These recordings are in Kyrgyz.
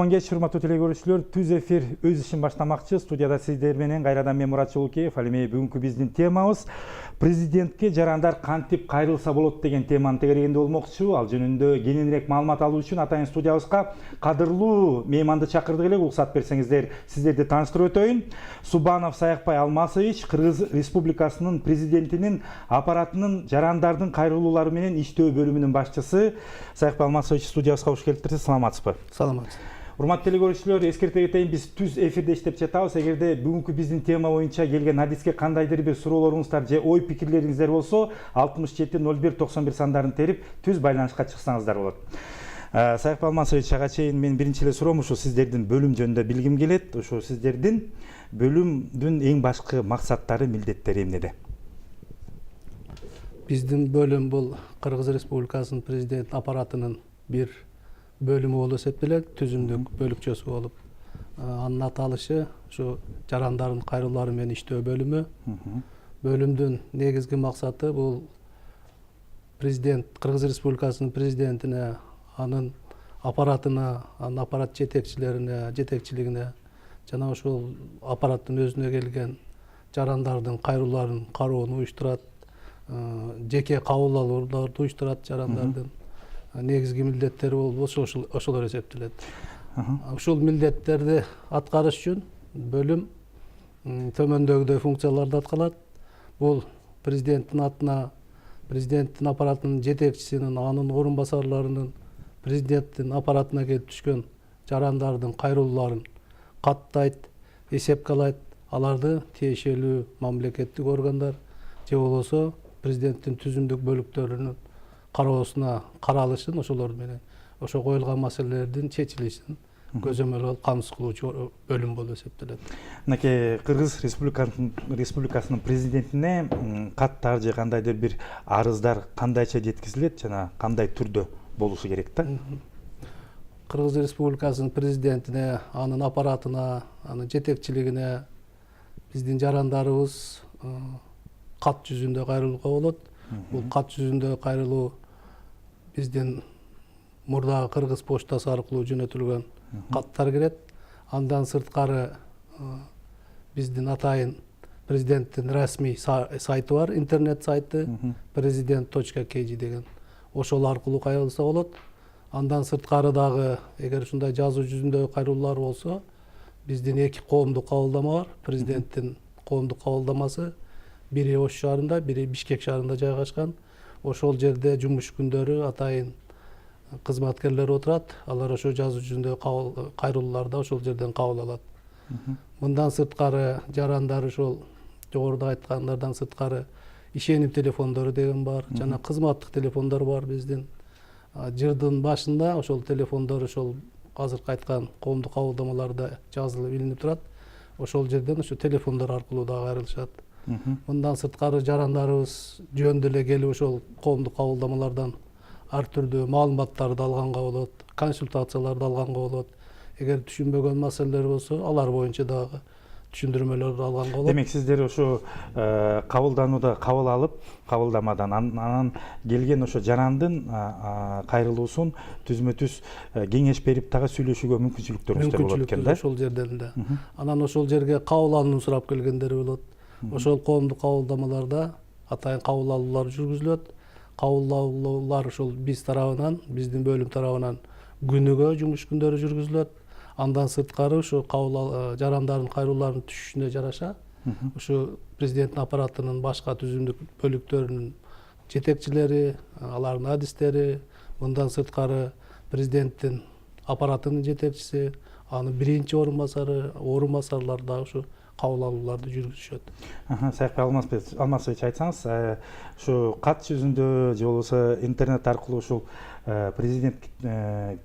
Кутман кеч, урматтуу телекөрүүчүлөр. Түз эфир өз ишин баштамакчы. Студияда сиздер менен кайрадан мен Мурат Жолукеев. Ал эми бүгүнкү биздин темабыз президентке жарандар кантип кайрылса болот деген теманы тегерегенде болмокчу. Ал жөнүндө кененирээк маалымат алуу үчүн атайын студиябызга кадырлуу мейманды чакырдык элек. Уруксат берсеңиздер, сиздерди тааныштырып өтөйүн. Субанов Саякбай Алмасович, Кыргыз Республикасынын президентинин аппаратынын жарандардын кайрылуулары менен иштөө бөлүмүнүн башчысы. Саякбай Алмасович, студиябызга кош келиптирсиз. Саламатсызбы? Саламатсыз. Урматтуу телекөрүүчүлөр, эскерте кетейин, биз түз эфирде иштеп жатабыз. Эгерде бүгүнкү биздин тема боюнча келген адиске кандайдыр бир суроолоруңуздар же ой пикирлериңиздер болсо, 670191 сандарын терип түз байланышка чыксаңыздар болот. Саякбай Алмасович, ага чейин мен биринчи эле суроом ушу сиздердин бөлүм жөнүндө билгим келет. Ушу сиздердин бөлүмдүн эң башкы максаттары, милдеттери эмнеде? Биздин бөлүм бул Кыргыз Республикасынын президент аппаратынын бир бөлүмү болуп эсептелет, түзүмдүк бөлүкчөсү болуп. Анын аталышы ушу жарандардын кайрылуулары менен иштөө бөлүмү. Бөлүмдүн негизги максаты бул президент, Кыргыз Республикасынын президентине, анын аппаратына, анын аппарат жетекчилерине, жетекчилигине жана ошол аппараттын өзүнө келген жарандардын кайрылууларын кароону уюштурат, жеке кабыл алууларды уюштурат жарандардын. Негизги милдеттери болуп ошолор эсептелет. Ушул милдеттерди аткарыш үчүн бөлүм төмөндөгүдөй функцияларды аткарат. Бул президенттин атына, президенттин аппаратынын жетекчисинин, анын орун басарларынын, президенттин аппаратына келип түшкөн жарандардын кайрылууларын каттайт, эсепке алат, аларды тиешелүү мамлекеттик органдар же болбосо президенттин түзүмдүк бөлүктөрүнүн кароосуна каралышын, ошолор менен ошо коюлган маселелердин чечилишин көзөмөл алып камсыз кылуучу бөлүм болуп эсептелет. Мынакей Кыргыз Республикасынын президентине каттар же кандайдыр бир арыздар кандайча жеткизилет жана кандай түрдө болушу керек да? Кыргыз Республикасынын президентине, анын аппаратына, анын жетекчилигине биздин жарандарыбыз кат жүзүндө кайрылууга болот. Бул кат жүзүндө кайрылуу биздин мурдагы Кыргыз почтасы аркылуу жөнөтүлгөн каттар кирет. Андан сырткары биздин атайын президенттин расмий сайты бар, интернет сайты president.kg деген. Ошол аркылуу кайрылса болот. Андан сырткары дагы эгер ушундай жазуу жүзүндө кайрылуулар болсо, биздин эки коомдук кабылдама бар. Президенттин коомдук кабылдамасы бири Ош шаарында, бири Бишкек шаарында жайгашкан. Ошол жерде жумуш күндөрү атайын кызматкерлер отурат. Алар ошо жазуу жүзүндө кайрылууларды ошол жерден кабыл алат. Мындан сырткары жарандар ошол жогоруда айткандардан сырткары ишеним телефондору деген бар, жана кызматтык телефондор бар биздин. Жырдын башында ошол телефондор ошол азыркы айткан коомдук кабылдамаларда жазылып илинип турат. Ошол жерден ошо телефондор аркылуу дагы кайрылышат. Мындан сырткары жарандарыбыз жөнүндө эле келип ошол коомдук кабылдамалардан ар түрдүү маалыматтарды алганга болот, консультацияларды алганга болот. Эгер түшүнбөгөн маселелер болсо, алар боюнча дагы түшүндүрмөлөрдү алганга болот. Демек сиздер ошо кабылданууда кабыл алып, кабылдамадан анан келген ошо жарандын кайрылуусун түзмө-түз кеңеш берип дагы сүйлөшүүгө мүмкүнчүлүктөрүңүздөр болот экен да? Ошол жерден да. Анан ошол жерге кабыл алууну сурап келгендер болот. Ошол коомдук кабылдамаларда атайын кабыл алуулар жүргүзүлөт. Кабыл алуулар ошол биз тарабынан, биздин бөлүм тарабынан күнүгө жумуш күндөрү жүргүзүлөт. Андан сырткары ошо жарандардын кайрылууларынын түшүшүнө жараша ошо президенттин аппаратынын башка түзүмдүк бөлүктөрүнүн жетекчилери, алардын адистери, мындан сырткары президенттин аппаратынын жетекчиси, анын биринчи орун басарлары дагы ошо кабыл алууларды жүргүзүшөт. Саякбай Алмасович, айтсаңыз, ушу кат жүзүндө же болбосо интернет аркылуу ушул президент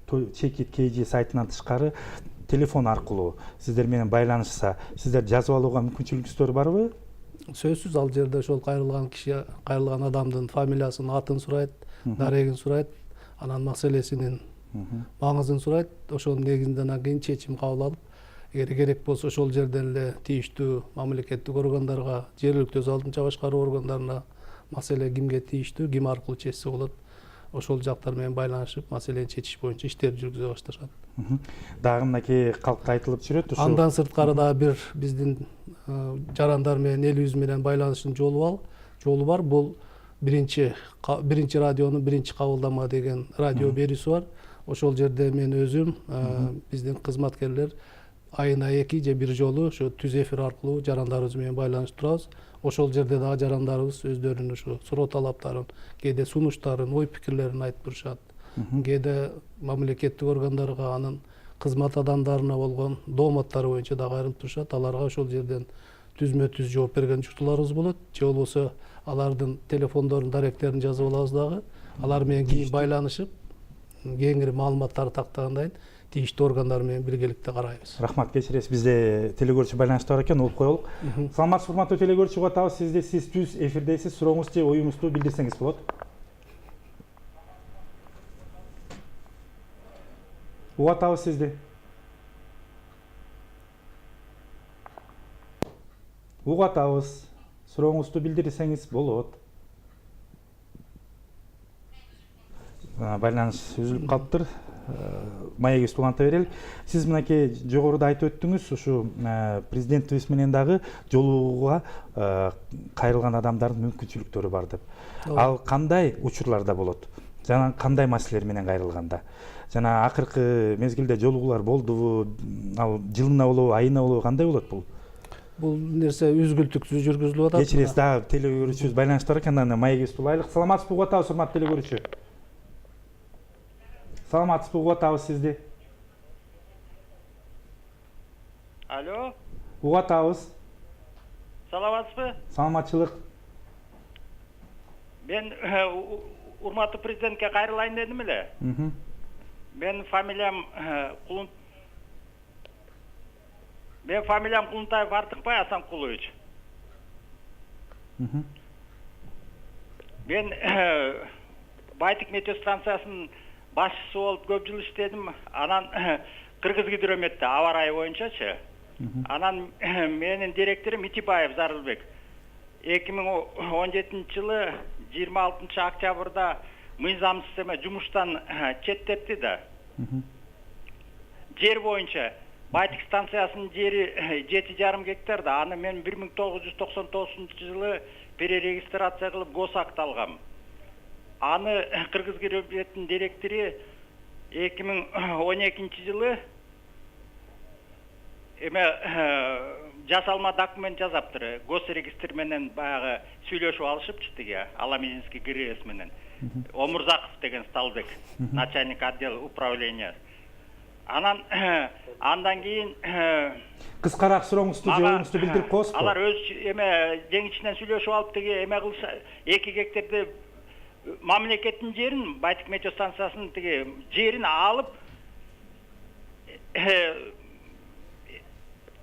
KG сайтынан тышкары телефон аркылуу сиздер менен байланышса, сиздер жазып алууга мүмкүнчүлүгүңүздөр барбы? Сөзсүз, ал жерде ошол кайрылган киши, кайрылган адамдын фамилиясын, атын сурайт, дарегин сурайт, анан маселесинин маңызын сурайт. Ошонун негизинде анан кийин чечим кабыл алып, эгер керек болсо ошол жерден эле тийиштүү мамлекеттик органдарга, жергиликтүү өз алдынча башкаруу органдарына маселе кимге тийиштүү, ким аркылуу чечсе болот, ошол жактар менен байланышып маселени чечиш боюнча иштерди жүргүзө башташат. Дагы мынакей калкта айтылып жүрөт ушу. Андан сырткары дагы бир биздин жарандар менен элибиз менен байланыштын жолу бар. Бул биринчи радионун биринчи кабылдама деген радио берүүсү бар. Ошол жерде мен өзүм биздин кызматкерлер айына 2 же 1 жолу ошо түз эфир аркылуу жарандарыбыз менен байланышып турабыз. Ошол жерде дагы жарандарыбыз өздөрүнүн ушу суроо талаптарын, кээде сунуштарын, ой пикирлерин айтып турушат. Кээде мамлекеттик органдарга, анын кызмат адамдарына болгон дооматтары боюнча дагы кайрылып турушат. Аларга ошол жерден түзмө-түз жооп берген учурларыбыз болот. Же болбосо алардын телефондорун, даректерин жазып алабыз дагы. Алар менен кийин байланышып, кеңири маалыматтарды тактагандан кийин тийиштүү органдар менен биргеликте карайбыз. Рахмат, кечиресиз, бизде телегөрүүчү байланышта бар экен, угуп коелук. Саламатсызбы, урматтуу телегөрүүчү, угуп атабыз. Сиз түз эфирдесиз, сурооңузду же оюңузду билдирсеңиз болот. Угуп атабыз сизди. Угуп атабыз. Сурооңузду билдирсеңиз болот. Байланыш үзүлүп калыптыр. Маегибизди уланта берели. Сиз мынакей жогоруда айтып өттүңүз, ушу президентибиз менен дагы жолугууга кайрылган адамдардын мүмкүнчүлүктөрү бар деп. Ал кандай учурларда болот? Жана кандай маселелер менен кайрылганда? Жана акыркы мезгилде жолугуулар болдубу? Ал жылына болобу, айына болобу, кандай болот бул? Бул нерсе үзгүлтүксүз жүргүзүлүп атат. Кечиресиз, дагы телегөрүүчүбүз байланышта бар экен, анан маегибизди улайлык. Саламатсызбы, угуп атабыз, урматтуу телегөрүүчү. Саламатсызбы, угуп атабыз сизди. Алло. Угуп атабыз. Саламатсызбы? Саламатчылык. Мен урматтуу президентке кайрылайын дедим эле. Мен фамилиям Кулунтаев Артыкбай Асанкулович. Мен Байтик метеостанциясынын башчысы болуп көп жыл иштедим. Анан Кыргыз гидрометте аба ырайы боюнчачы. Анан менин директорум Итибаев Зарылбек 2017-жылы 26 октябрда мыйзамсыз эме жумуштан четтетти да. Жер боюнча Байтик станциясынын жери 7,5 гектар да. Аны мен 1999-жылы перерегистрация кылып госакт алгам. Аны Кыргыз гидрометтин директору 2012-жылы эме жасалма документ жазаптыр. Госрегистр менен баягы сүйлөшүп алышыпчы тиги Аламединский ГРС менен. Омурзаков деген Сталбек, начальник отдела управления. Андан кийин кыскараак сурооңузду же оюңузду билдирип коесузбу? Алар өз эме дең ичинен сүйлөшүп алып тиги эме кылса 2 гектарды мамлекеттин жерин, Байтик метеостанциясынын тиги жерин алып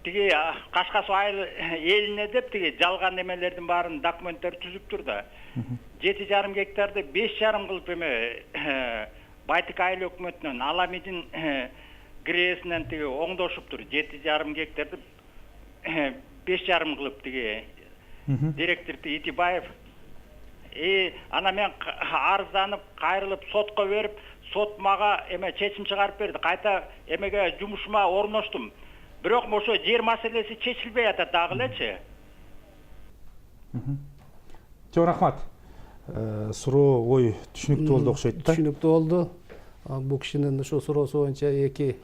тиги Кашкас айыл элине деп тиги жалган эмелердин баарын документтер түзүптүр да. 7,5 гектарды 5,5 кылып эме Байтик айыл өкмөтүнөн Аламедин ГРСинен тиги оңдошуптур. 7,5 гектарды 5,5 кылып тиги директор Итибаев. Ана мен арызданып, кайрылып, сотко берип, сот мага эме чечим чыгарып берди. Кайта эмеге жумушума орноштум. Бирок ошо жер маселеси чечилбей атат дагы элечи. Жок, рахмат. Суроо ой түшүнүктүү болду окшойт да. Түшүнүктүү болду. Бул кишинин ошо суроосу боюнча 2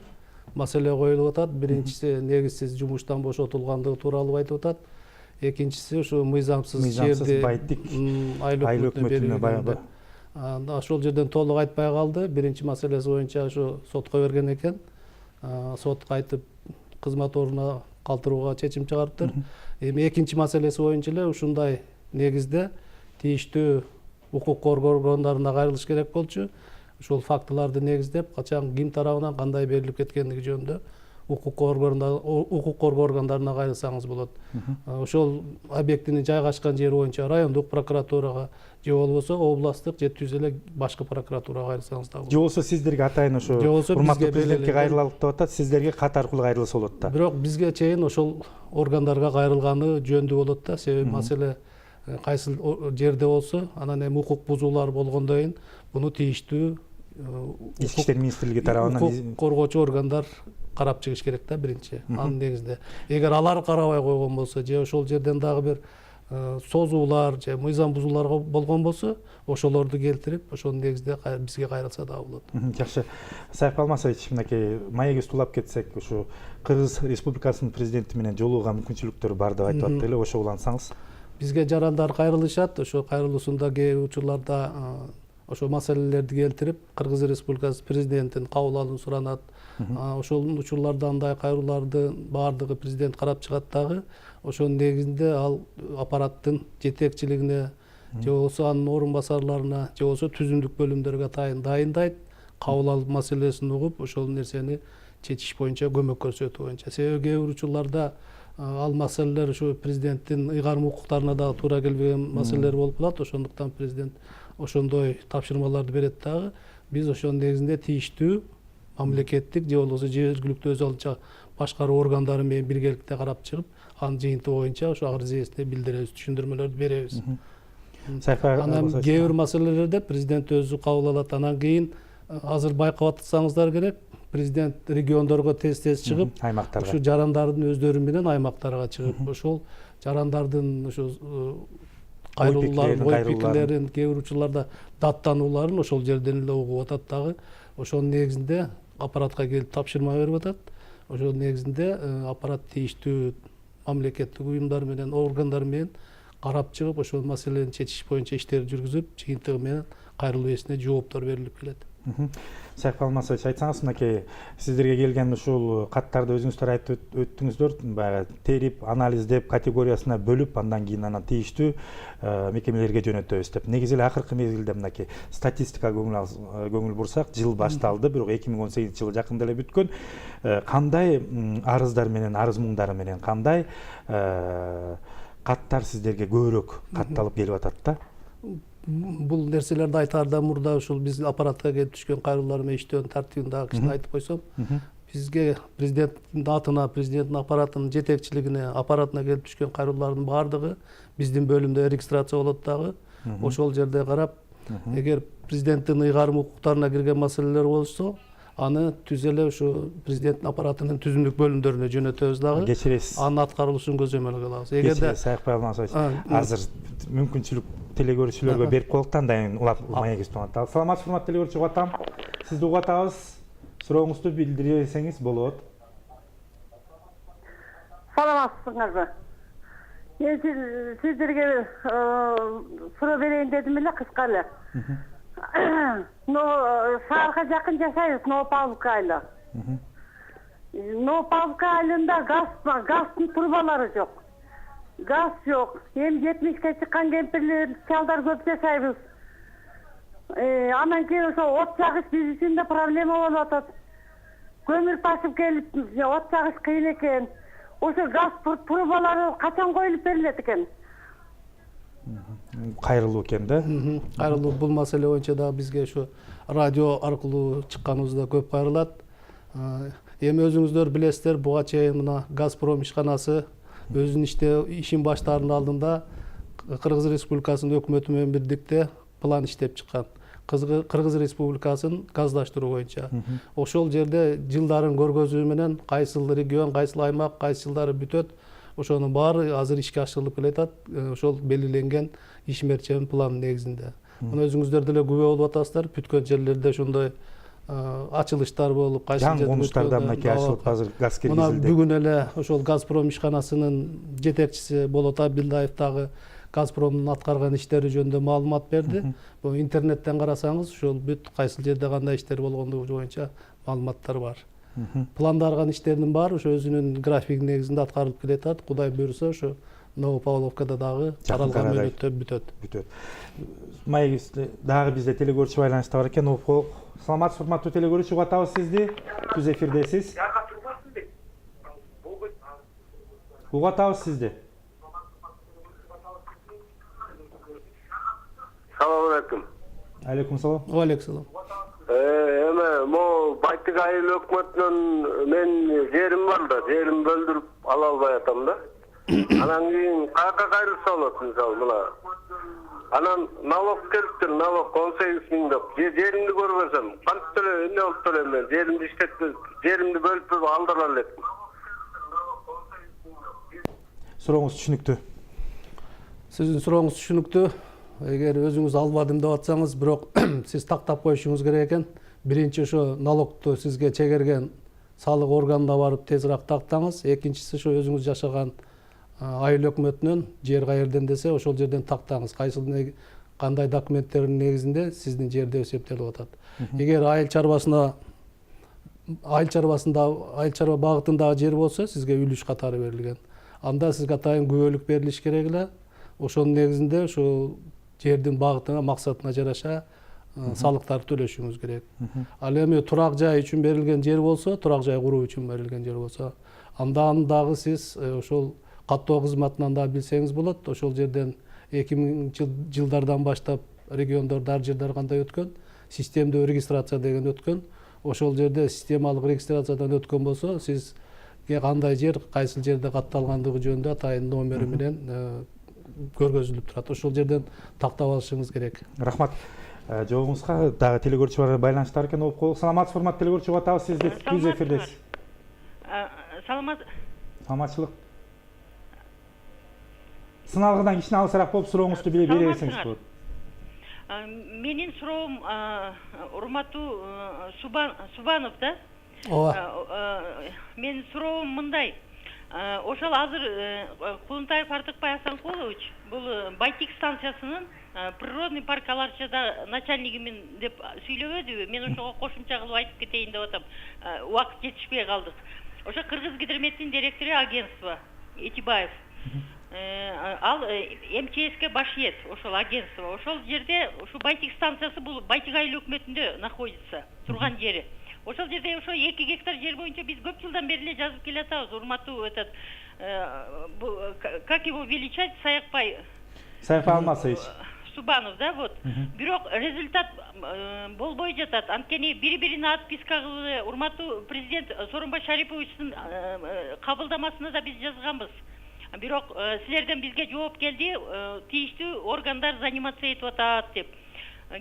маселе коюлуп атат. Биринчиси негизсиз жумуштан бошотулгандыгы тууралуу айтып атат. Экинчиси ушу мыйзамсыз жерди Байтик айыл өкмөтүнө берилгенде. Ошол жерден толук айтпай калды. Биринчи маселеси боюнча ушу сотко берген экен. Сот кайтып кызмат орнуна калтырууга чечим чыгарыптыр. Эми экинчи маселеси боюнча эле ушундай негизде тийиштүү укук коргоо органдарына кайрылыш керек болчу. Ушул фактыларды негиздеп, качан ким тарабынан кандай берилип кеткендиги жөнүндө укук коргоо органдарына кайрылсаңыз болот. Ошол объектинин жайгашкан жери боюнча райондук прокуратурага же болбосо областтык же түз эле башкы прокуратурага кайрылсаңыз да болот. Же болбосо сиздерге атайын ошо урматтуу президентке кайрылалык деп атат, сиздерге кат аркылуу кайрылса болот да. Бирок бизге чейин ошол органдарга кайрылганы жөндүү болот да. Себеби маселе кайсыл жерде болсо анан эми укук бузуулар болгондон кийин буну тийиштүү Ички иштер министрлиги тарабынан укук коргоочу органдар карап чыгыш керек да биринчи. Анын негизинде эгер алар карабай койгон болсо же ошол жерден дагы бир созуулар же мыйзам бузуулар болгон болсо ошолорду келтирип ошонун негизинде бизге кайрылса дагы болот. Жакшы. Сайып Алмасович, мынакей маегибизди улап кетсек, ушу Кыргыз Республикасынын президенти менен жолугууга мүмкүнчүлүктөр бар деп айтып атты эле, ошо улантсаңыз. Бизге жарандар кайрылышат, ошо кайрылуусунда кээ учурларда ошо маселелерди келтирип, Кыргыз Республикасы президентин кабыл алуун суранат. Ошол учурларда андай кайрылууларды баардыгы президент карап чыгат дагы. Ошонун негизинде ал аппараттын жетекчилигине, же болбосо анын орун басарларына, же болбосо түзүмдүк бөлүмдөргө дайындайт, кабыл алуу маселесин угуп, ошол нерсени чечиш боюнча көмөк көрсөтүү боюнча. Себеби кээ бир учурларда ал маселелер ушу президенттин ыйгарым укуктарына дагы туура келбеген маселелер болуп калат. Ошондуктан президент ошондой тапшырмаларды берет дагы. Биз ошонун негизинде тийиштүү мамлекеттик же болбосо жергиликтүү өз алдынча башкаруу органдары менен биргеликте карап чыгып, анын жыйынтыгы боюнча ошо арызыбызды билдиребиз, түшүндүрмөлөрдү беребиз. Анан кээ бир маселелерде президент өзү кабыл алат. Анан кийин азыр байкап атсаңыздар керек, президент региондорго тез чыгып, аймактарга, ушу жарандардын өздөрү менен аймактарга чыгып, ошол жарандардын ушу кайрылууларын, ой пикирлерин, кээ бир учурларда даттанууларын ошол жерден эле угуп атат дагы. Ошонун негизинде аппаратка келип тапшырма берип атат. Ошонун негизинде аппарат тийиштүү мамлекеттик уюмдар менен, органдар менен карап чыгып, ошол маселени чечиш боюнча иштерди жүргүзүп, жыйынтыгы менен кайрылуу ээсине жооптор берилип келет. Сайып Алмасович, айтсаңыз, мынакей сиздерге келген ушул каттарды өзүңүздөр айтып өттүңүздөр, баягы терип, анализдеп, категориясына бөлүп, андан кийин анан тийиштүү мекемелерге жөнөтөбүз деп. Негизи эле акыркы мезгилде мынакей статистикага көңүл бурсак, жыл башталды, бирок 2018 жылы жакында эле бүткөн. Кандай арыздар менен, арыз муңдары менен кандай каттар сиздерге көбүрөөк катталып келип атат да? Бул нерселерди айтаардан мурда ушул биз аппаратка келип түшкөн кайрылуулар менен иштөөнүн тартибин дагы кичине айтып койсом, бизге президенттин атына, президенттин аппаратынын жетекчилигине, аппаратына келип түшкөн кайрылуулардын баардыгы биздин бөлүмдө регистрация болот дагы. Ошол жерде карап, эгер президенттин ыйгарым укуктарына кирген маселелер болсо, аны түз эле ушу президенттин аппаратынын түзүмдүк бөлүмдөрүнө жөнөтөбүз дагы. Кечиресиз. Анын аткарылышын көзөмөл кылабыз. Эгерде Сайып Алмасович, азыр мүмкүнчүлүк телегөрүүчүлөргө берип коелук да, андан улап маегибизди уланталы. Саламатсызбы, урматтуу телегөрүүчү угатам. Сизди угатабыз. Сурооңузду билдирсеңиз болот. Саламатсызыңарбы? Мен сиздерге суроо берейин дедим эле, кыска эле. Шаарга жакын жашайбыз, Новопавловка айылы. Новопавловка айылында газдын трубалары жок. Газ жок. Эми 70ке чыккан кемпирлер, чалдар көп жашайбыз. Анан кийин ошо от жагыш биз үчүн да проблема болуп атат. Көмүр ташып келип, от жагыш кыйын экен. Ошо газ трубалары качан коюлуп берилет экен? Кайрылуу экен да? Кайрылуу бул маселе боюнча да бизге ушу радио аркылуу чыкканыбызда көп кайрылат. Эми өзүңүздөр билесиздер, буга чейин мына Газпром ишканасы өзүнүн ишин баштаардын алдында Кыргыз Республикасынын өкмөтү менен бирдикте план иштеп чыккан. Кыргыз Республикасын газдаштыруу боюнча. Ошол жерде жылдарын көргөзүү менен кайсыл регион, кайсыл аймак, кайсы жылдары бүтөт, ошонун баары азыр ишке ашырылып келатат. Ошол белгиленген ишмерчен план негизинде. Муну өзүңүздөр деле күбө болуп атасыздар. Бүткөн жерлерде ошондой ачылыштар болуп, кайсы жерде конуштарда мынакей ачылып азыр газ киргизилди. Мына бүгүн эле ошол Газпром ишканасынын жетекчиси Болот Абилдаев дагы Газпромдун аткарган иштери жөнүндө маалымат берди. Бул интернеттен карасаңыз, ошол бүт кайсыл жерде кандай иштер болгондугу боюнча маалыматтар бар. Пландарган иштердин баары ошо өзүнүн графиги негизинде аткарылып келатат. Кудай буйрса, ошо Новопавловкада дагы таралган мөөнөттө бүтөт. Маегибизде дагы бизде телегөрүүчү байланышта бар экен. Саламатсызбы, урматтуу телегөрүүчү, угатабыз сизди. Түз эфирдесиз. Угатабыз сизди. Салам алейкум. Алейкум салам. Алейкум салам. Эме могу Байтык айыл өкмөтүнөн мен жерим бар да, жерим бөлдүрүп ала албай атам да. Анан кийин каяка кайрылса болот мисалы мына. Анан налог келиптир, налог 18 миң деп. Жеримди көрбөсөм, кантип төлөйм, эмне болуп төлөйм мен? Жеримди иштетпей, жеримди бөлүп алдыра элек. Сурооңуз түшүнүктүү. Сиздин сурооңуз түшүнүктүү. Эгер өзүңүз албадым деп атсаңыз, бирок сиз тактап коюшуңуз керек экен. Биринчи ошо налогту сизге чегерген салык органына барып тезирээк тактаңыз. Экинчиси ошо өзүңүз жашаган айыл өкмөтүнөн жер кайерден десе, ошол жерден тактаңыз. Кандай документтердин негизинде сиздин жерде эсептелип атат. Эгер айыл чарба багытындагы жер болсо, сизге үлүш катары берилген. Анда сизге атайын күбөлүк берилиш керек эле. Ошонун негизинде ошол жердин багытына, максатына жараша салыктарды төлөшүңүз керек. Ал эми турак жай үчүн берилген жер болсо, турак жай куруу үчүн берилген жер болсо, андан дагы сиз ошол каттоо кызматынан да билсеңиз болот. Ошол жерден 2000 жылдардан баштап региондордо ар жерде кандай өткөн, системдүү регистрация деген өткөн. Ошол жерде системалык регистрациядан өткөн болсо, сизге кандай жер, кайсыл жерде катталгандыгы жөнүндө атайын номери менен көргөзүлүп турат. Ошол жерден тактап алышыңыз керек. Рахмат. Жообуңузга дагы телекөрүүчү бар, байланыштар экен болуп калды. Саламатсыз, урматтуу телекөрүүчү, атабыз сизди түз эфирдесиз. Саламатчылык. Сыналгыдан кичине алысыраак болуп сурооңузду биле бересиңиз болот. Менин суроом урматтуу Субанов да? Ооба. Менин суроом мындай. Ошол азыр Кулунтаев Артыкбай Асанкулович бул Байтик станциясынын природный парк аларчада начальнигимин деп сүйлөбөдүбү? Мен ошого кошумча кылып айтып кетейин деп атам. Убакыт жетишпей калдык. Ошо Кыргызгидрометтин директору агентство Этибаев. Ал МЧСке башиет ошол агентство. Ошол жерде ушу Байтик станциясы бул Байтик айыл өкмөтүндө находится, турган жери. Ошол жерде ошо 2 гектар жер боюнча биз көп жылдан бери эле жазып келатабыз. Урматтуу как его величать, Саякбай Алмасович. Субанов, да, вот. Бирок результат болбой жатат. Анткени бири-бирине отписка кылып, урматтуу президент Сооронбай Шариповичтин кабылдамасына да биз жазганбыз. Бирок силерден бизге жооп келди, тийиштүү органдар заниматься этип атат деп.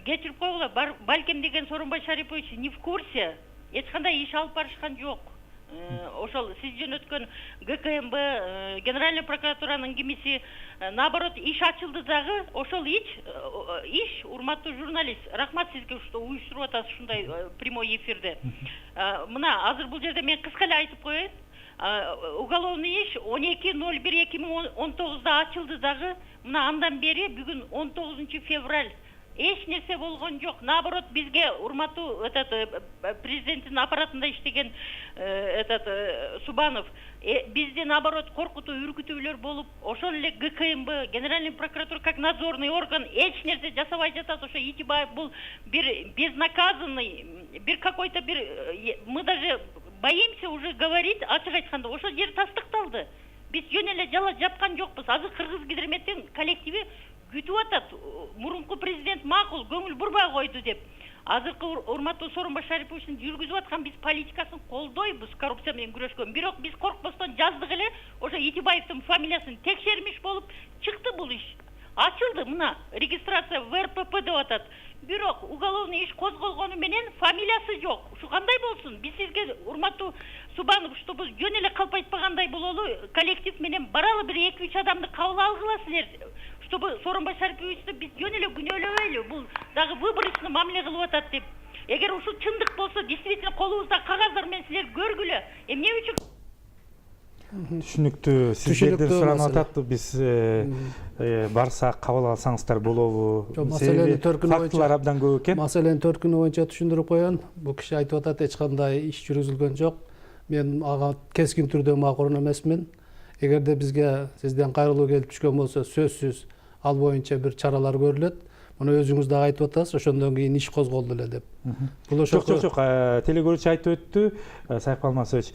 Кечирип койгула, балким деген Сооронбай Шарипович не в курсе, эч кандай иш алып барышкан жок. Ошол сиз жөнөткөн ГКМБ, Генеральная прокуратуранын кимиси, наоборот, иш ачылды дагы. Ошол иш, урматтуу журналист, рахмат сизге что уюштуруп атасыз ушундай прямой эфирде. Мына азыр бул жерде мен кыска эле айтып коеюн. Уголовный иш 12.01.2019 ачылды дагы. Мына андан бери бүгүн 19 февраль. Эч нерсе болгон жок. Наоборот, бизге урматтуу президенттин аппаратында иштеген Субанов бизди наоборот коркутуу, үркүтүүлөр болуп, ошол эле ГКМБ, Генеральный прокуратура как надзорный орган эч нерсе жасабай жатат. Ошо Итибаев бул бир безнаказанный, бир какой-то бир, мы даже боимся уже говорить, ачык айтканда, ошол жер тастыкталды. Биз жөн эле жала жапкан жокпуз. Азыр Кыргызгидрометтин коллективи күтүп атат. Мурунку президент макул, көңүл бурбай койду деп. Азыркы урматтуу Сооронбай Шариповичтин жүргүзүп аткан биз политикасын колдойбуз, коррупция менен күрөшкөн. Бирок биз коркпостон жаздык эле, ошо Итибаевдин фамилиясын текшермиш болуп чыкты бул иш. Ачылды мына, регистрация в РПП деп атат. Бирок уголовный иш козголгону менен фамилиясы жок. Ушу кандай болсун? Биз сизге урматтуу Субанов, чтобы жөн эле калп айтпагандай бололу, коллектив менен баралы бир 2-3 адамды кабыл алгыла силер. Чтобы Сооронбай Шариповичти биз жөн эле күнөөлөбөйлү, бул дагы выборочный мамиле кылып атат деп. Эгер ушул чындык болсо, действительно колубузда кагаздар менен силер көргүлө. Эмне үчүн? Түшүнүктүү. Сиздерден суранып атат, биз барсак кабыл алсаңыздар болобу? Маселени төркүнү фактылар абдан көп экен. Маселени төркүнү боюнча түшүндүрүп коеюн. Бул киши айтып атат, эч кандай иш жүргүзүлгөн жок. Мен ага кескин түрдө макурун эмесмин. Эгерде бизге сизден кайрылуу келип түшкөн болсо, сөзсүз ал боюнча бир чаралар көрүлөт. Муну өзүңүз дагы айтып атасыз, ошондон кийин иш козголду эле деп. Бул ошо жок, телекөрүүчү айтып өттү, Саякбай Алмасович.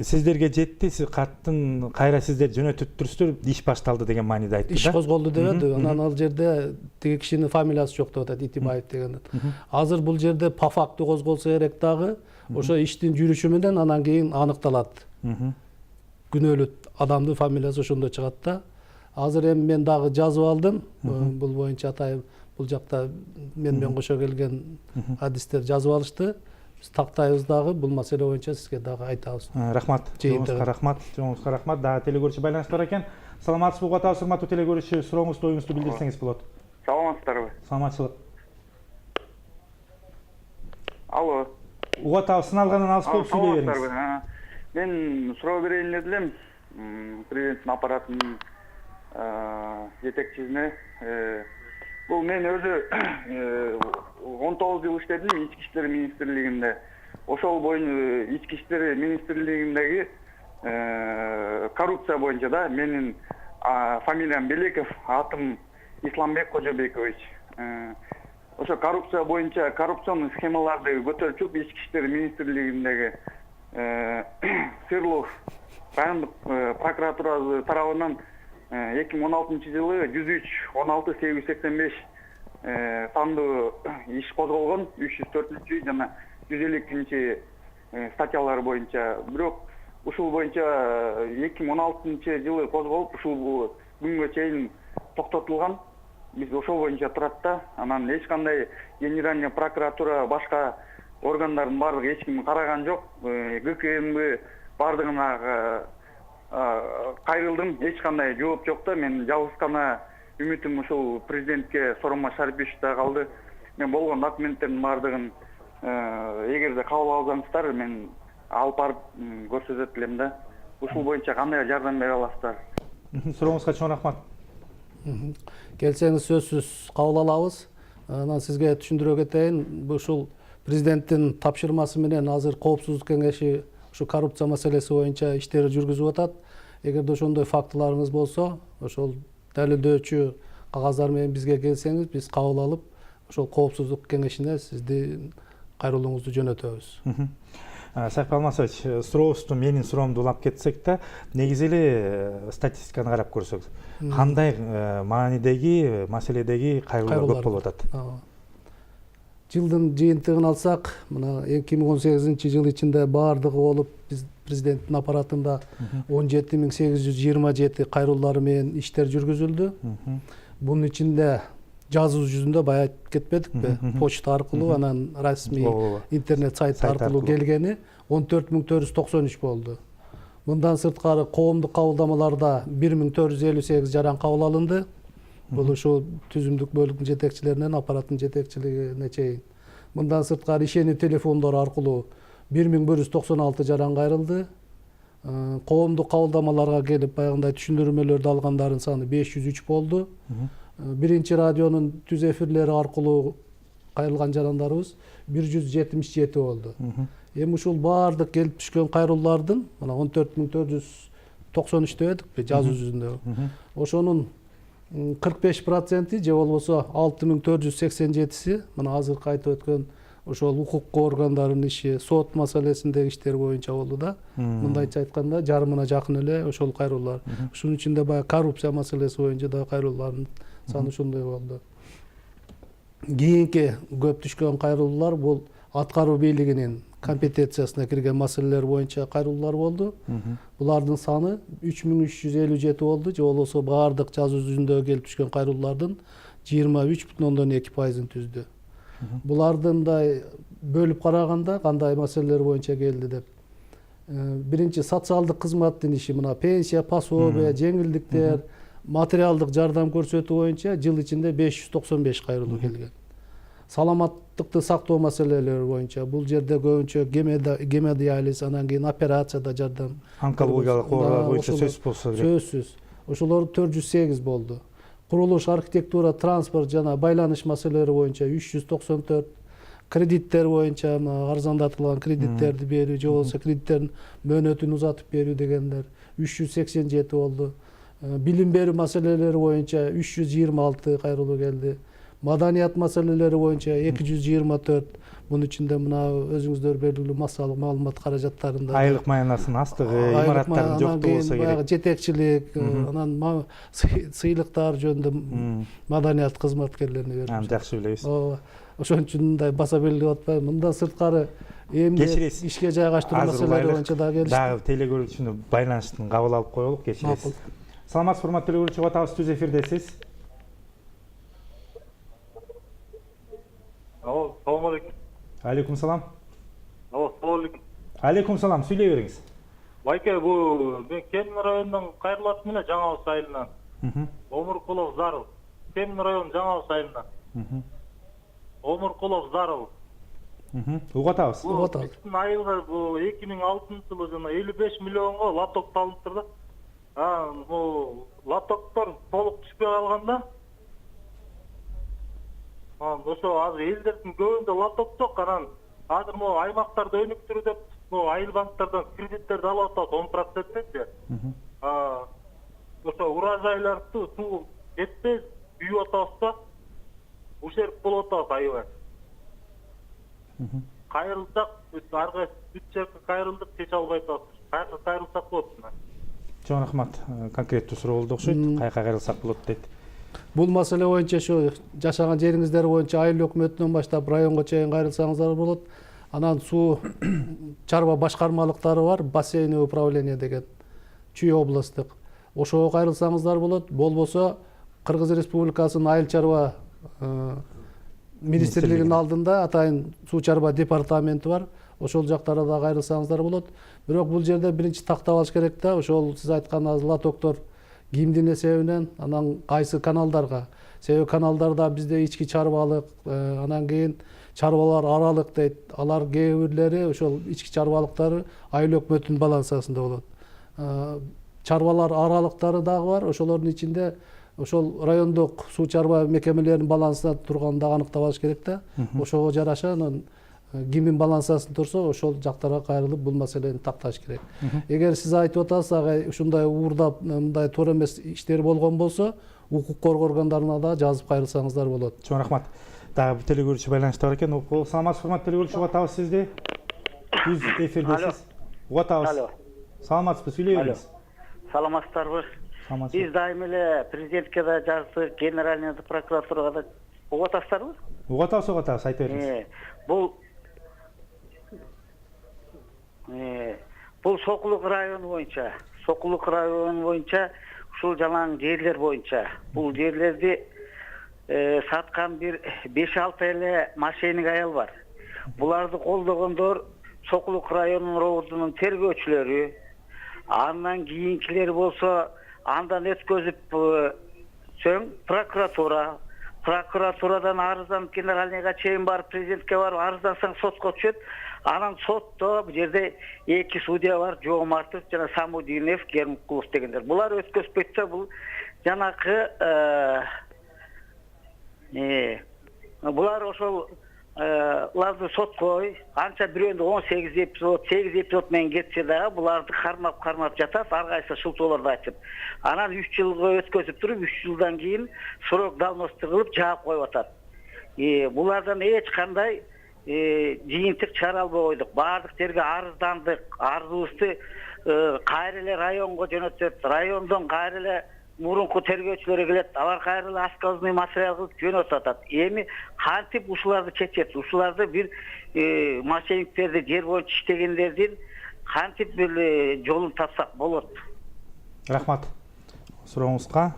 Сиздерге жетти, сиз каттын кайра сиздер жөнөтүп турсуздар, иш башталды деген мааниде айтты да. Иш козголду дебеди. Анан ал жерде тиги кишинин фамилиясы жок деп атат, Итибаев деген. Азыр бул жерде по факту козголсо керек дагы, ошо иштин жүрүшү менен анан кийин аныкталат. Күнөөлүү адамдын фамилиясы ошондо чыгат да. Азыр эми мен дагы жазып алдым. Бул боюнча атайын бул жакта менен кошо келген адистер жазып алышты. Биз тактайбыз дагы бул маселе боюнча сизге дагы айтабыз. Рахмат. Жоңузга рахмат. Дагы телегөрүүчү байланыш бар экен. Саламатсызбы угуп атабыз, урматтуу телегөрүүчү? Сурооңузду, оюңузду билдирсеңиз болот. Саламатсыздарбы? Саламатчылык. Алло. Угуп атабыз, сыналгандан алыс болуп сүйлөй бериңиз. Мен суроо берейин элем. Президенттин аппаратынын жетекчисине. Бул мен өзү 19 жыл иштедим ички иштер министрлигинде. Ошол боюнча ички иштер министрлигиндеги коррупция боюнча да менин фамилиям Белеков, атым Исламбек Кожобекович. Ошо коррупция боюнча коррупционный схемаларды көтөрчүп ички иштер министрлигиндеги Сырлов райондук прокуратурасы тарабынан 2016 жылы 103-16-885 сандуу иш козголгон 304 жана 152 статьялар боюнча. Бирок ушул боюнча 2016 жылы козголуп, ушул күнгө чейин токтотулган. Биз ошол боюнча турат да. Анан эч кандай генеральный прокуратура башка органдардын баардыгы эч ким караган жок. ГКМБ баардыгына кайрылдым, эч кандай жооп жок да. Мен жалгыз гана үмүтүм ушул президентке Сооронбай Шариповичте калды. Мен болгон документтердин баардыгын эгерде кабыл алсаңыздар, мен алып барып көрсөтөт элем да. Ушул боюнча кандай жардам бере аласыздар? Сурооңузга чоң рахмат. Келсеңиз сөзсүз кабыл алабыз. Анан сизге түшүндүрө кетейин, ушул президенттин тапшырмасы менен азыр коопсуздук кеңеши ушу коррупция маселеси боюнча иштери жүргүзүп атат. Эгерде ошондой фактыларыңыз болсо, ошол далилдөөчү кагаздар менен бизге келсеңиз, биз кабыл алып, ошол коопсуздук кеңешине сиздин кайрылууңузду жөнөтөбүз. Сайып Алмасович, сурообузду менин суроомду улап кетсек да, негизи эле статистиканы карап көрсөк, кандай маанидеги, маселедеги кайрылуулар көп болуп атат? Жылдын жыйынтыгын алсак, мына 2018 жыл ичинде баардыгы болуп, биз президенттин аппаратында 17.827 кайрылуулар менен иштер жүргүзүлдү. Бунун ичинде жазуу жүзүндө бая айтып кетпедикпи? Почта аркылуу, анан расмий интернет сайт аркылуу келгени 14.493 болду. Мындан сырткары коомдук кабылдамаларда 1.458 жаран кабыл алынды. Бул ошо түзүмдүк бөлүктүн жетекчилеринен аппараттын жетекчилигине чейин. Мындан сырткары ишенүү телефондору аркылуу 1196 жаран кайрылды. Коомдук кабылдамаларга келип баягындай түшүндүрмөлөрдү алгандардын саны 503 болду. Биринчи радионун түз эфирлери аркылуу кайрылган жарандарыбыз 177 болду. Эми ушул баардык келип түшкөн кайрылуулардын мына 14.493 дедикпи жазуу жүзүндө. Ошонун 45% же болбосо 6.487си мына азыркы айтып өткөн ошол укук органдарынын иши, сот маселесиндеги иштер боюнча болду да. Мындайча айтканда жарымына жакын эле ошол кайрылуулар. Ушунун ичинде баягы коррупция маселеси боюнча да кайрылуулардын саны ушундай болду. Кийинки көп түшкөн кайрылуулар бул аткаруу бийлигинин компетенциясына кирген маселелер боюнча кайрылуулар болду. Булардын саны 3357 болду, же болбосо баардык жазуу жүзүндө келип түшкөн кайрылуулардын 23,2%-ын түздү. Булардын да бөлүп караганда кандай маселелер боюнча келди деп. Биринчи социалдык кызматтын иши, мына пенсия, пособие, жеңилдиктер, материалдык жардам көрсөтүү боюнча жыл ичинде 595 кайрылуу келген. Саламаттыкты сактоо маселелери боюнча бул жерде көбүнчө гемодиализ, анан кийин операцияда жардам, онкологиялык оорулар боюнча сөзсүз болсо керек. Сөзсүз. Ошолор 408 болду. Курулуш, архитектура, транспорт жана байланыш маселелери боюнча 394, кредиттер боюнча арзандатылган кредиттерди берүү, же болбосо кредиттердин мөөнөтүн узатып берүү дегендер 387 болду. Билим берүү маселелери боюнча 326 кайрылуу келди. Маданият маселелери боюнча 224. Bunun içinde mına özüңүздөр белгилүү массалык маалымат каражаттарында айлык маянасынын астыгы, имараттардын жоктугу болсо керек. Жетекчилик, анан сыйлыктар жөнүндө маданият кызматкерлерине беребиз. Жакшы билебиз. ошон үчүн мындай баса белгилеп атпайм. Мындан сырткары эмне Кечиресиз. ишке жайгаштыруу маселелери боюнча дагы келиштик. Дагы телекөрүүчүнү байланыштын кабыл алып коелук. Кечиресиз. Саламатсызбы, урматтуу телекөрүүчү, угуп атабыз, түз эфирдесиз. Алло, салам алейкум. Алейкум салам. Алло, салам алейкум. Алейкум салам, сүйлөй бериңиз. Байке, бұл мен Кемин районунан кайрылатым эле Жаңабас айылынан. Омуркулов Зарыл. Кемин району Жаңабас айылынан. Омуркулов Зарыл. Угуп атабыз. Угуп атабыз. Биздин айылга бул 2006-жылы жана 55 миллионго лоток салыныптыр да. Бул лотоктор толук түшпөй калганда ошо азыр элдердин көбүндө лоток жок. Анан азыр могу аймактарды өнүктүрүү деп могу айыл банктардан кредиттерди алып атат 10%. Ошо урожайларды суу жетпей күйүп атабыз да. Ушерп болуп атабыз аябай. Кайрылсак, биз ар кайсы бюджетке кайрылдык, чече албай атабыз. Кайерге кайрылсак болот. Чоң рахмат. Конкреттүү суроо болду окшойт. Кайерге кайрылсак болот дейт. Бул маселе боюнча ушу жашаган жериңиздер боюнча айыл өкмөтүнөн баштап районго чейин кайрылсаңыздар болот. Анан суу чарба башкармалыктары бар, бассейновое управление деген, Чүй областтык. Ошого кайрылсаңыздар болот. Болбосо Кыргыз Республикасынын айыл чарба министрлигинин алдында атайын суу чарба департаменти бар. Ошол жактарга да кайрылсаңыздар болот. Бирок бул жерде биринчи тактап алыш керек да, ошол сиз айткан лотоктор кимдин эсебинен, анан кайсы каналдарга. Себеби каналдарда бизде ички чарбалык, анан кийин чарбалар аралык дейт. Алар кээ бирлери ошол ички чарбалыктары айыл өкмөтүнүн балансасында болот. Чарбалар аралыктары дагы бар. Ошолордун ичинде ошол райондук суу чарба мекемелеринин балансында турганын дагы аныктап алыш керек да. Ошого жараша анан кимдин балансасын турса, ошол жактарга кайрылып бул маселени такташ керек. Эгер сиз айтып атасыз, ушундай уурдап, мындай туура эмес иштер болгон болсо, укук коргоо органдарына да жазып кайрылсаңыздар болот. Чоң рахмат. Дагы бир телекөрүүчү байланышта бар экен. Саламатсызбы, урматтуу телекөрүүчү, угуп атабыз сизди. Түз эфирдесиз. Угуп атабыз. Саламатсызбы, сүйлөй бериңиз. Саламатсыздарбы? Биз дайым эле президентке да жаздык, генеральный прокуратурага да. Угуп атасыздарбы? Угуп атабыз, айта бериңиз. Бул Сокулук району боюнча, ушул жалаң жерлер боюнча, бул жерлерди саткан бир 5-6 эле мошенник аял бар. Буларды колдогондор Сокулук районунун ровдунун тергөөчүлөрү, андан кийинкилер болсо андан өткөзүп соң прокуратурадан арызданып генеральныйга чейин барып президентке барып арыздансаң сотко түшөт. Анан сотто бул жерде 2 судья бар, Жоомартов жана Самудинов, Гермкулов дегендер. Булар өткөзбөйтсө бул жанакы булар ошол ларды соткой, анча бирөөндө 18 эпизод, 8 эпизод менен кетсе дагы буларды кармап жатат, ар кайсы шылтоолорду айтып. Анан 3 жылга өткөзүп туруп, 3 жылдан кийин срок давности кылып жаап коюп атат. Булардан эч кандай жыйынтык чыгара албай койдук. Баардык жерге арыздандык. Арызыбызды кайра эле районго жөнөтөт. Райондон кайра эле мурунку тергөөчүлөр келет. Алар кайра эле отказный материал кылып жөнөтүп атат. Эми кантип ушуларды чечет? Ушуларды бир мошенниктерди, жер боюнча иштегендердин кантип бир жолун тапсак болот? Рахмат. Сурооңузга.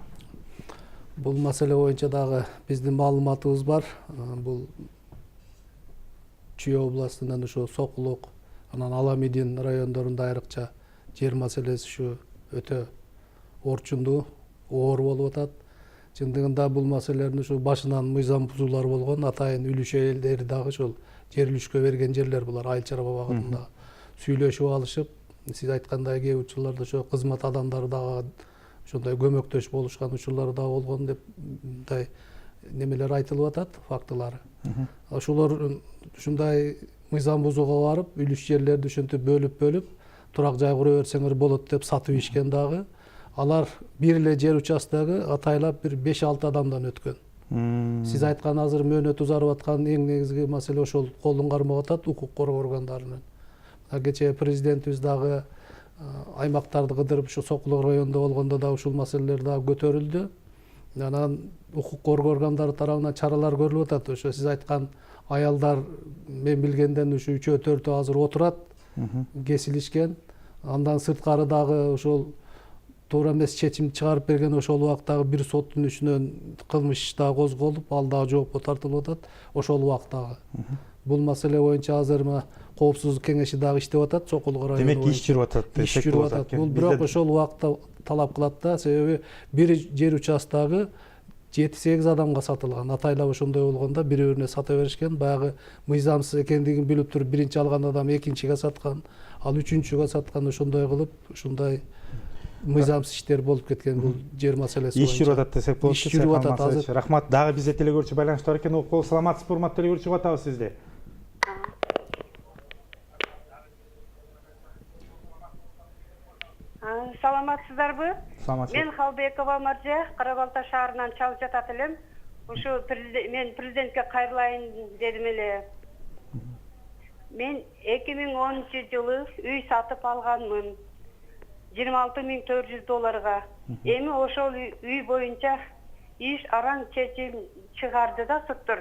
Бул маселе боюнча дагы биздин маалыматыбыз бар. Бул Чүй областынан ушу Сокулук, анан Аламидин райондорунда айрыкча жер маселеси ушу өтө орчундуу, оор болуп атат. Чындыгында бул маселелердин ушу башынан мыйзам бузуулар болгон, атайын үлүш элдери дагы ошол жер үлүшкө берген жерлер булар, айыл чарба багытында сүйлөшүп алышып, сиз айткандай кээ учурларда ошо кызмат адамдары дагы ошондой көмөктөш болушкан учурлар да болгон деп мындай немелер айтылып атат, фактылары. Ошолор ушундай мыйзам бузууга барып, үлүш жерлерди ушинтип бөлүп, турак жай кура берсеңер болот деп сатып ишкен дагы. Алар бир эле жер участогу атайлап бир 5-6 адамдан өткөн. Сиз айткан азыр мөөнөт узарып аткан эң негизги маселе ошол колдун кармап атат укук коргоо органдарынын. Кечээ президентибиз дагы аймактарды кыдырып ушу Сокулук районунда болгондо да ушул маселелер дагы көтөрүлдү. анан укук коргоо органдары тарабынан чаралар көрүлүп атат. Ошо сиз айткан аялдар мен билгенден ушу 3-4 азыр отурат, кесилишкен. Андан сырткары дагы ошол туура эмес чечим чыгарып берген ошол убактагы бир соттун ичинен кылмыш иш дагы козголуп, ал дагы жоопко тартылып атат ошол убактагы. Бул маселе боюнча азыр коопсуздук кеңеши дагы иштеп атат, Сокулук району. Демек иш жүрүп атат. Иш жүрүп атат. Бул бирок ошол убакта талап кылат да, себеби бир жер участогу 7-8 адамга сатылган. Атайлап ошондой болгондо бири-бирине сата беришкен. Баягы мыйзамсыз экендигин билип туруп биринчи алган адам экинчиге саткан, ал үчүнчүгө саткан, ошондой кылып, ушундай мыйзамсыз иштер болуп кеткен бул жер маселеси боюнча. Иш жүрүп атат десек болот. Иш жүрүп атат азыр. Рахмат. Дагы бизде телегөрчү байланышта бар экен. Окуп саламатсызбы, урматтуу телегөрчү, угуп атабыз сизди. Саламатсыздарбы? Саламатсыз. Мен Халбекова Маржа, Кара Балта шаарынан чалып жатат элем. Ушу мен президентке кайрылайын дедим эле. Мен 2010-жылы үй сатып алганмын. $26.400. Эми ошол үй боюнча иш араң чечим чыгарды да суттур.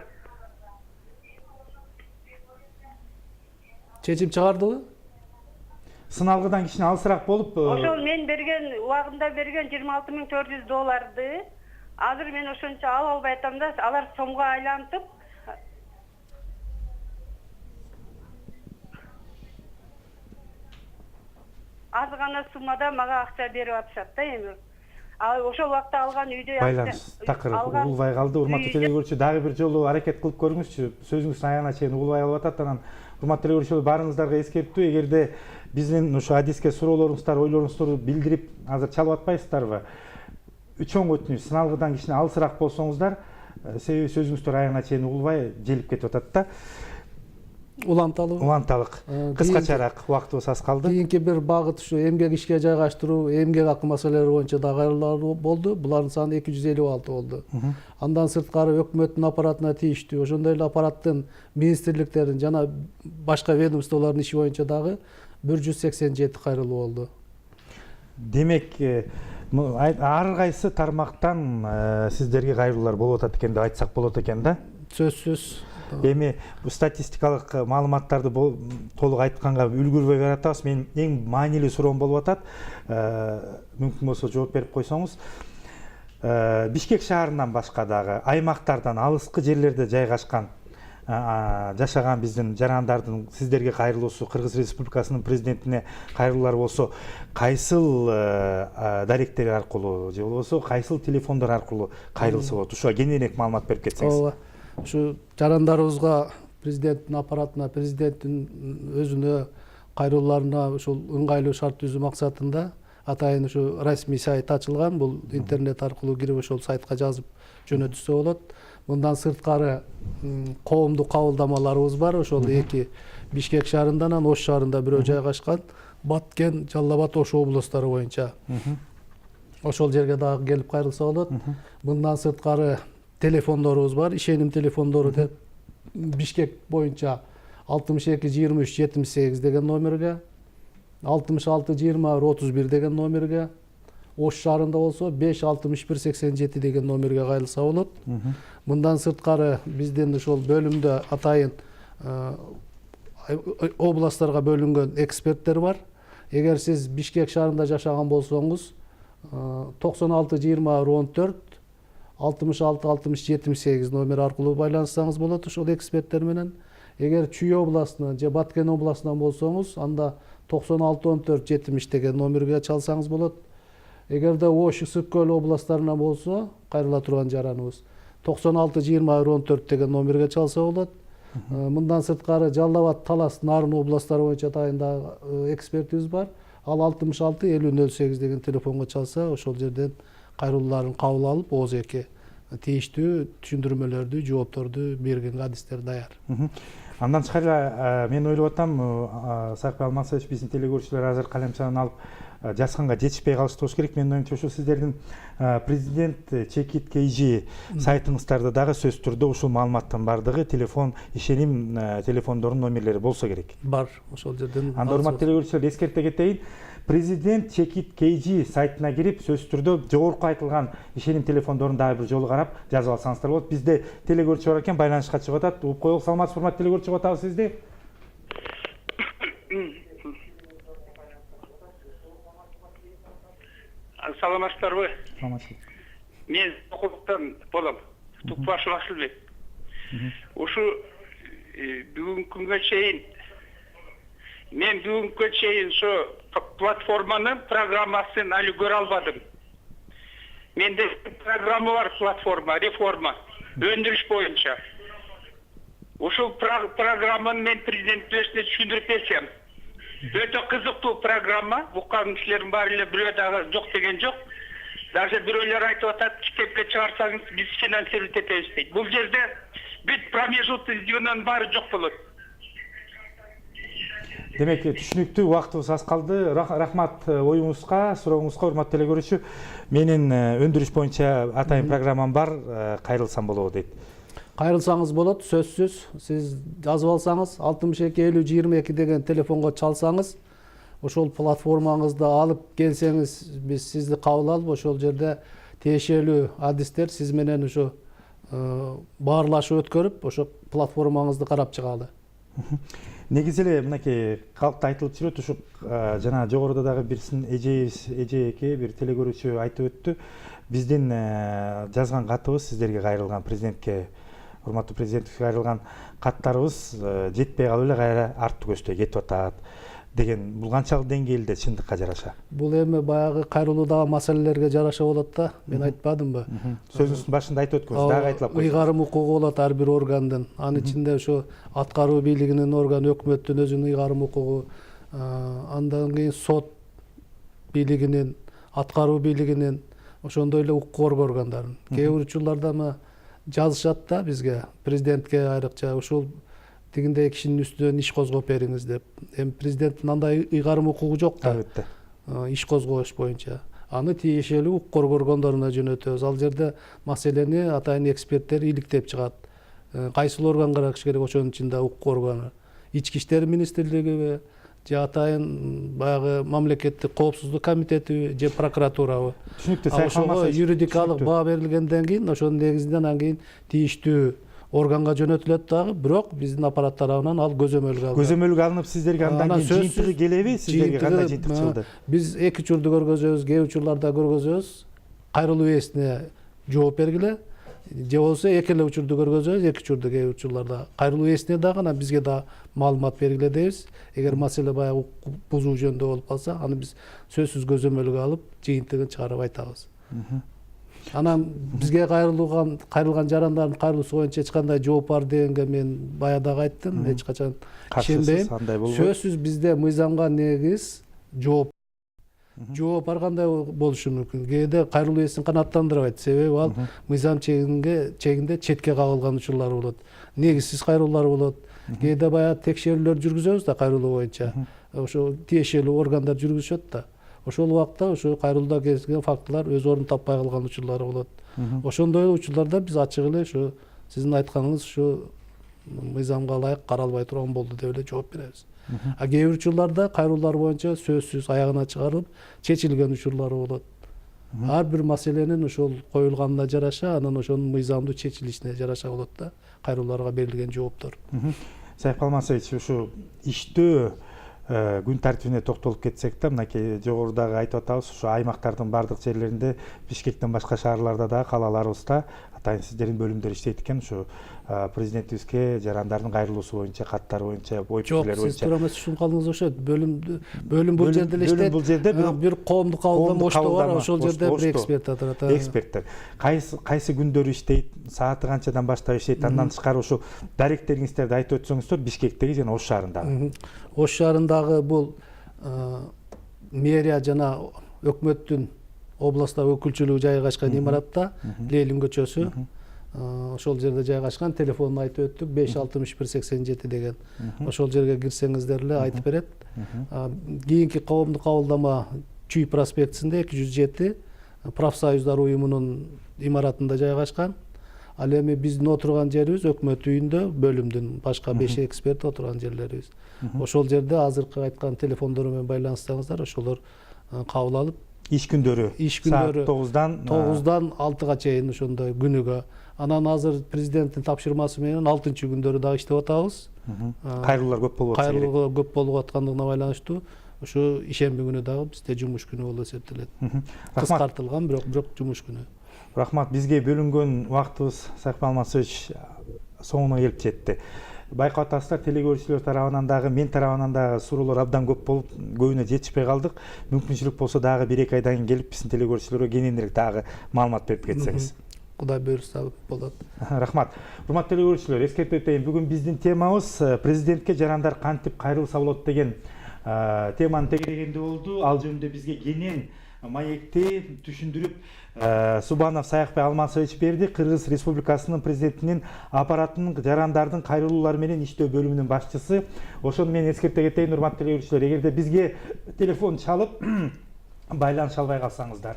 Чечим чыгардыбы? Сыналгыдан кичине алысыраак болуп, Ошол мен берген убагында берген $26.400 азыр мен ошончо ала албай атам да, алар сомго айлантып аз гана суммада мага акча берип атышат да эми. Ошол убакта алган үйдө байланыш такыр угулбай калды. Урматтуу телегөрчү, дагы бир жолу аракет кылып көрүңүзчү. Сөзүңүздүн аягына чейин угулбай калып атат. Анан урматтуу телегөрчү, баарыңыздарга эскертүү, эгерде биздин ушу адиске суроолоруңуздар, ойлоруңузду билдирип азыр чалып атпайсыздарбы? Чоң өтүнүч, сыналгыдан кичине алысыраак болсоңуздар, себеби сөзүңүздөр аягына чейин угулбай желип кетип атат да. Уланталык. Кыскачараак, убактыбыз аз калды. Кийинки бир багыт ушу эмгек ишке жайгаштыруу, эмгек акы маселелери боюнча да кайрылуулар болду. Булардын саны 256 болду. Андан сырткары өкмөттүн аппаратына тийиштүү, ошондой эле аппараттын министрликтердин жана башка ведомстволордун иши боюнча дагы 187 кайрылуу болду. Демек, ар кайсы тармактан сиздерге кайрылуулар болуп атат экен деп айтсак болот экен да? Сөзсүз. Эми бул статистикалык маалыматтарды толук айтканга үлгүрбөй баратабыз. Мен эң маанилүү суроом болуп атат. Мүмкүн болсо жооп берип койсоңуз. Бишкек шаарынан башка дагы аймактардан алыскы жерлерде жайгашкан жашаган биздин жарандардын сиздерге кайрылуусу, Кыргыз Республикасынын президентине кайрылуулар болсо, кайсыл даректер аркылуу же болбосо кайсыл телефондор аркылуу кайрылса болот? Ушуга кеңирээк маалымат берип кетсеңиз. Ооба. Ушу жарандарыбызга президенттин аппаратына, президенттин өзүнө кайрылууларына ушул ыңгайлуу шарт түзүү максатында атайын ушу расмий сайт ачылган. Бул интернет аркылуу кирип ошол сайтка жазып жөнөтүшсө болот. Мындан сырткары коомдук кабылдамаларыбыз бар. Ошол эки Бишкек шаарында, Ош шаарында бирөө жайгашкан. Баткен, Жалал Абад, Ош облустары боюнча. Ошол жерге дагы келип кайрылса болот. Мындан сырткары телефондорубуз бар. Ишеним телефондору деп Бишкек боюнча 62-23-78 деген номерге, 66-20-31 деген номерге, Ош шаарында болсо 5-61-87 деген номерге кайрылса болот. Мындан сырткары биздин ошол бөлүмдө атайын областтарга бөлүнгөн эксперттер бар. Эгер сиз Бишкек шаарында жашаган болсоңуз 96-20-14 66-60-78 номер аркылуу байланыссаңыз болот ошол эксперттер менен. Эгер Чүй областынан же Баткен областынан болсоңуз, анда 96-14-70 деген номерге чалсаңыз болот. Эгерде Ош, Ысык-Көл областарынан болсо, кайрыла турган жараныбыз 96-20-14 деген номерге чалса болот. Мындан сырткары Жалал Абад, Талас, Нарын областары боюнча атайында экспертибиз бар. Ал 66-50-08 деген телефонго чалса, ошол жерден кайрылууларын кабыл алып, ооз-эки тийиштүү түшүндүрмөлөрдү, жоопторду берген адистер даяр. Андан тышкары мен ойлоп атам, Сарыкбай Алмасович, биздин телегөрүүчүлөр азыр калемчанын алып жазганга жетишпей калышты болуш керек. Менин оюмча ушул сиздердин президент Чекит KG сайтыңыздарда дагы сөз түрдө ушул маалыматтын бардыгы телефон, ишеним телефондордун номерлери болсо керек. Бар, ошол жерден. Анда урматтуу телегөрүүчүлөр, эскерте кетейин. президент чекит KG сайтына кирип сөзсүз түрдө жогорку айтылган ишеним телефондорун дагы бир жолу карап жазып алсаңыздар болот. Бизде телекөрүүчү бар экен, байланышка чыгып атат. Угуп коелук. Саламатсызбы, урматтуу телекөрүүчү, чыгып атабыз сизди. Саламатсыздарбы? Саламатсыз. Мен Окулуктан болом. Тукбашев Асылбек. Ушу бүгүнкү күнгө чейин мен ошо платформанын программасын али көрө албадым. Менде программа бар, платформа, реформа, өндүрүш боюнча. Ушул программаны мен президентке түшүндүрүп берсем. Өтө кызыктуу программа, уккан кишилердин баары эле бирөө дагы жок деген жок. Даже бирөөлөр айтып атат, китепке чыгарсаңыз биз финансировать этебиз дейт. Бул жерде бүт промежуток жөнүнөн баары жок болот. Демек, түшүнүктүү, убактыбыз аз калды. Рахмат оюңузга, сурооңузга, урматтуу телекөрүүчү. Менин өндүрүш боюнча атайын программам бар, кайрылсам болобу дейт. Кайрылсаңыз болот, сөзсүз. Сиз жазып алсаңыз 625022 деген телефонго чалсаңыз, ошол платформаңызды алып келсеңиз, биз сизди кабыл алып, ошол жерде тиешелүү адистер сиз менен ошо баарлашып өткөрүп, ошо платформаңызды карап чыгалы. Негизи эле мынакей калкта айтылып жүрөт, ушу жана жогоруда дагы бирсин эжеке бир телекөрүүчү айтып өттү. Биздин жазган катыбыз сиздерге кайрылган, президентке, урматтуу президентке кайрылган каттарыбыз жетпей калып эле кайра арттуу көчтөй кетип атат деген. Бул канчалык деңгээлде чындыкка жараша? Бул эми баягы кайрылуудагы маселелерге жараша болот да. Мен айтпадымбы? Сөзүңүздүн башында айтып өткөнсүз, дагы айтылап койсоңуз. Ыйгарым укугу болот ар бир органдын. Анын ичинде ошо аткаруу бийлигинин органы, өкмөттүн өзүнүн ыйгарым укугу, андан кийин сот бийлигинин, аткаруу бийлигинин, ошондой эле укук коргоо органдарынын. Кээ бир учурларда жазышат да бизге, президентке айрыкча ушул тигиндей кишинин үстүнөн иш козгоп бериңиз деп. Эми президенттин андай ыйгарым укугу жок да. Албетте. Иш козгош боюнча. Аны тиешелүү укук коргоо органдарына жөнөтөбүз. Ал жерде маселени атайын эксперттер иликтеп чыгат. Кайсыл орган караш керек, ошонун ичинде укук органы. Ички иштер министрлигиби, же атайын баягы мамлекеттик коопсуздук комитетиби, же прокуратурабы. Түшүнүктүү, Ошого юридикалык баа берилгенден кийин, ошонун негизинен анан кийин тийиштүү органга жөнөтүлөт дагы, бирок биздин аппарат тарабынан ал көзөмөлгө алынат. Көзөмөлгө алынып сиздерге андан кийин жыйынтыгы келеби? Сиздерге кандай жыйынтык чыгды? Биз эки учурду көргөзөбүз, кээ учурларда көргөзөбүз, кайрылуу ээсине жооп бергиле, же болбосо эки эле учурду көргөзөбүз, эки учурду кээ учурларда кайрылуу ээсине дагы анан бизге да маалымат бергиле дейбиз. Эгер маселе баягы бузуу жөнүндө болуп калса, аны биз сөзсүз көзөмөлгө алып, жыйынтыгын чыгарып айтабыз. Анан бизге кайрылган жарандардын кайрылуусу боюнча эч кандай жооп бар дегенге мен бая дагы айттым, эч качан ишенбейм. Сөзсүз бизде мыйзамга негиз жооп ар кандай болушу мүмкүн. Кээде кайрылуу ээсин канааттандырбайт, себеби ал мыйзам чегинде четке кагылган учурлар болот. Негизсиз кайрылуулар болот. Кээде баягы текшерүүлөр жүргүзөбүз да кайрылуу боюнча. Ошо тиешелүү органдар жүргүзүшөт да. Ошол убакта ошо кайрылууда кездескен фактылар өз ордун таппай калган учурлары болот. Ошондой учурларда биз ачык эле ошо сиздин айтканыңыз ошо мыйзамга ылайык каралбай турган болду деп эле жооп беребиз. А кээ бир учурларда кайрылуулар боюнча сөзсүз аягына чыгарылып чечилген учурлары болот. Ар бир маселенин ошол коюлганына жараша, анан ошонун мыйзамдуу чечилишине жараша болот да кайрылууларга берилген жооптор. Сайып Алмасович, ушу иштөө күн тартибине токтолуп кетсек да, мынакей жогорудагы айтып атабыз, ушу аймактардын бардык жерлеринде, Бишкектен башка шаарларда да, калаларыбызда атайын сиздердин бөлүмдөр иштейт экен. Ушу президентибизге жарандардын кайрылуусу боюнча, каттар боюнча, ой пикирлер боюнча. Жок, сиз туура эмес түшүнүп калдыңыз ошо. Бөлүм бул жерде эле иштейт. Бул жерде бир коомдук кабылдама оштоо бар, ошол жерде бир эксперт отурат. Эксперттер кайсы күндөрү иштейт, сааты канчадан баштап иштейт, андан тышкары ошо даректериңиздерди айтып өтсөңүздөр, Бишкектеги жана Ош шаарындагы. Ош шаарындагы бул мэрия жана өкмөттүн областтагы өкүлчүлүгү жайгашкан имаратта, Ленин көчөсү. Ошол жерде жайгашкан, телефонун айтып өттүк, 56187 деген. Ошол жерге кирсеңиздер эле айтып берет. Кийинки коомдук кабылдама Чүй проспектисинде 207 профсоюздар уюмунун имаратында жайгашкан. Ал эми биздин отурган жерибиз өкмөт үйүндө, бөлүмдүн башка 5 эксперт отурган жерлерибиз. Ошол жерде азыркы айткан телефондору менен байланышсаңыздар, ошолор кабыл алып, иш күндөрү саат 9-дан 6-га чейин ошондой күнүгө. Анан азыр президенттин тапшырмасы менен 6-күндөрү дагы иштеп атабыз. Кайрылуулар көп болуп атса керек. Кайрылуу көп болуп аткандыгына байланыштуу ошо ишемби күнү дагы бизде жумуш күнү болуп эсептелет. Кыскартылган, бирок жумуш күнү. Рахмат, бизге бөлүнгөн убактыбыз Сайкып Алмасович соңуна келип жетти. Байкап атасыздар, телекөрүүчүлөр тарабынан дагы, мен тарабынан дагы суроолор абдан көп болуп, көбүнө жетишпей калдык. Мүмкүнчүлүк болсо дагы 1-2 айдан кийин келип биздин телекөрүүчүлөргө кененирээк дагы маалымат берип кетсеңиз. Кудай буйрса болот. Рахмат. Урматтуу телекөрүүчүлөр, эскертип өтөйүн. Бүгүн биздин темабыз президентке жарандар кантип кайрылса болот деген теманы тегерегенде болду. Ал жөнүндө бизге кенен маекти түшүндүрүп Субанов Саякбай Алмасович берди. Кыргыз Республикасынын президентинин аппаратынын жарандардын кайрылуулары менен иштөө бөлүмүнүн башчысы. Ошону мен эскерте кетейин, урматтуу телекөрүүчүлөр, эгерде бизге телефон чалып байланыша албай калсаңыздар,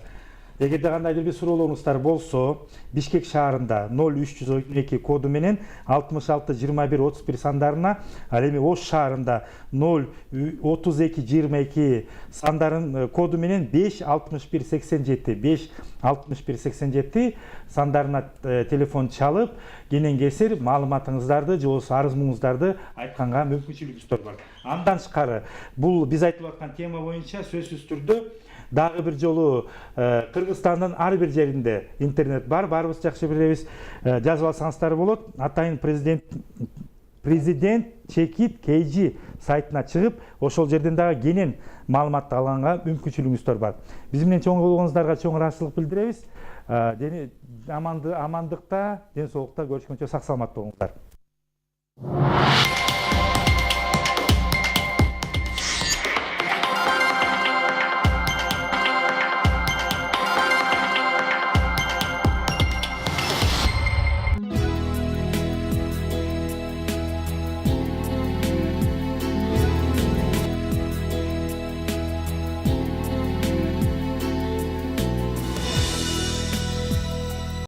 эгерде кандайдыр бир суроолоруңуздар болсо, Бишкек шаарында 0312 коду менен 66-21-31 сандарына, ал эми Ош шаарында 03222 сандарын коду менен 56187 56187 сандарына телефон чалып, кенен кесир маалыматыңыздарды же болбосо арыз муңуңуздарды айтканга мүмкүнчүлүгүңүздөр бар. Андан тышкары, бул биз айтып аткан тема боюнча сөзсүз түрдө дагы бир жолу Кыргызстандын ар бир жеринде интернет бар, баарыбыз жакшы билебиз. Жазып алсаңыздар болот. Атайын президент чекит KG сайтына чыгып, ошол жерден дагы кенен маалымат алганга мүмкүнчүлүгүңүздөр бар. Биз менен чоң болгонуңуздарга чоң ыраазычылык билдиребиз. Амандыкта, ден соолукта көрүшкөнчө сак саламат болуңуздар.